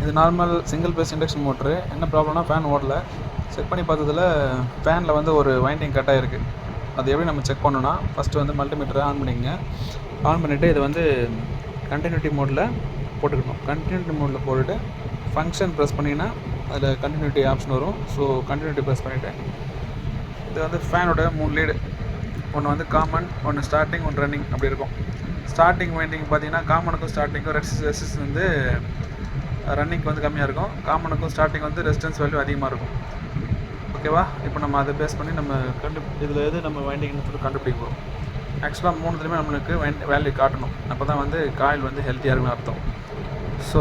இது normal single phase induction motor. என்ன ப்ராப்ளம்னா ஃபேன் ஓடல. செக் பண்ணி பார்த்ததுல ஃபேனில் வந்து ஒரு வைண்டிங் கட் ஆகிருக்கு. அது எப்படி நம்ம செக் பண்ணணும்னா ஃபஸ்ட்டு வந்து மல்டிமீட்டரை ஆன் பண்ணிக்கங்க. ஆன் பண்ணிவிட்டு இது வந்து கண்டினியூட்டி மோடில் போட்டுக்கணும். கண்டினியூட்டி மோடில் போட்டுட்டு ஃபங்க்ஷன் ப்ரெஸ் பண்ணிங்கன்னா அதில் கண்டினியூட்டி ஆப்ஷன் வரும். ஸோ கண்டினியூட்டி ப்ரெஸ் பண்ணிவிட்டு இது வந்து ஃபேனோட 3 லீடு, ஒன்று வந்து காமன், ஒன்று ஸ்டார்டிங், ஒன்று ரன்னிங் அப்படி இருக்கும். ஸ்டார்டிங் வைண்டிங் பார்த்தீங்கன்னா காமனுக்கும் ஸ்டார்டிங்கும் ரெசிஸ்டன்ஸ் வந்து ரன்னிங்க்கு வந்து கம்மியாக இருக்கும். காமனுக்கும் ஸ்டார்டிங் வந்து ரெசிஸ்டன்ஸ் வேல்யூ அதிகமாக இருக்கும். ஓகேவா? இப்போ நம்ம அதை பேஸ் பண்ணி நம்ம இதில் எது நம்ம வைண்டிங்னு சொல்லி கண்டுபிடிக்க போகிறோம். ஆக்சுவலாக 3த்துலையுமே நம்மளுக்கு வேல்யூ காட்டணும். அப்போ தான் வந்து காயில் வந்து ஹெல்த்தியாக இருக்குன்னு அர்த்தம். ஸோ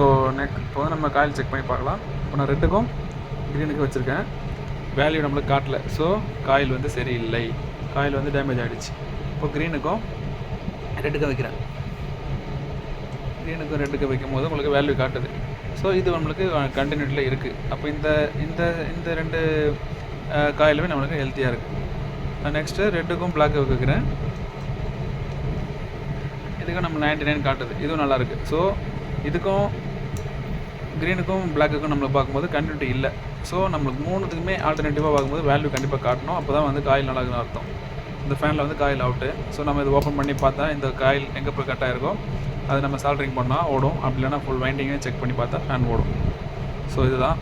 இப்போ வந்து நம்ம காயில் செக் பண்ணி பார்க்கலாம். இப்போ நான் ரெட்டுக்கும் க்ரீனுக்கும் வச்சுருக்கேன். வேல்யூ நம்மளுக்கு காட்டலை. ஸோ காயில் வந்து சரியில்லை, காயில் வந்து டேமேஜ் ஆகிடுச்சு. இப்போ க்ரீனுக்கும் ரெட்டுக்கும் வைக்கிறேன். க்ரீனுக்கும் ரெட்டுக்கும் வைக்கும் போது உங்களுக்கு வேல்யூ காட்டுது. ஸோ இது நம்மளுக்கு கண்டினியூட்டியில் இருக்குது. அப்போ இந்த இந்த இந்த 2 காயிலுமே நம்மளுக்கு ஹெல்த்தியாக இருக்குது. நான் நெக்ஸ்ட்டு ரெட்டுக்கும் பிளாக்கு வைக்கிறேன். இதுக்கும் நம்ம 99 காட்டுது. இதுவும் நல்லாயிருக்கு. ஸோ இதுக்கும் க்ரீனுக்கும் பிளாக்குக்கும் நம்மளுக்கு பார்க்கும்போது கண்டினியூட்டி இல்லை. ஸோ நம்மளுக்கு 3த்துக்குமே ஆல்டர்னேட்டிவாக பார்க்கும்போது வேல்யூ கண்டிப்பாக காட்டணும். அப்போ தான் வந்து காயில் நல்லா இருக்குன்னு அர்த்தம். இந்த ஃபேனில் வந்து காயில் அவுட்டு. ஸோ நம்ம இது ஓப்பன் பண்ணி பார்த்தா இந்த காயில் எங்கே போய் கட் ஆகிருக்கோ அது நம்ம சால்ட்ரிங் பண்ணால் ஓடும். அப்படி இல்லைனா ஃபுல் வைண்டிங்கே செக் பண்ணி பார்த்தா ஃபேன் ஓடும். ஸோ இதுதான்.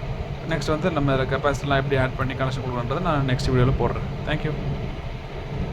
நெக்ஸ்ட் வந்து நம்ம கெப்பாசிட்டிலாம் எப்படி ஆட் பண்ணி கனெக்ஷன் கொடுக்குறோன்றதை நான் நெக்ஸ்ட் வீடியோவில் போடுறேன். தேங்க்யூ.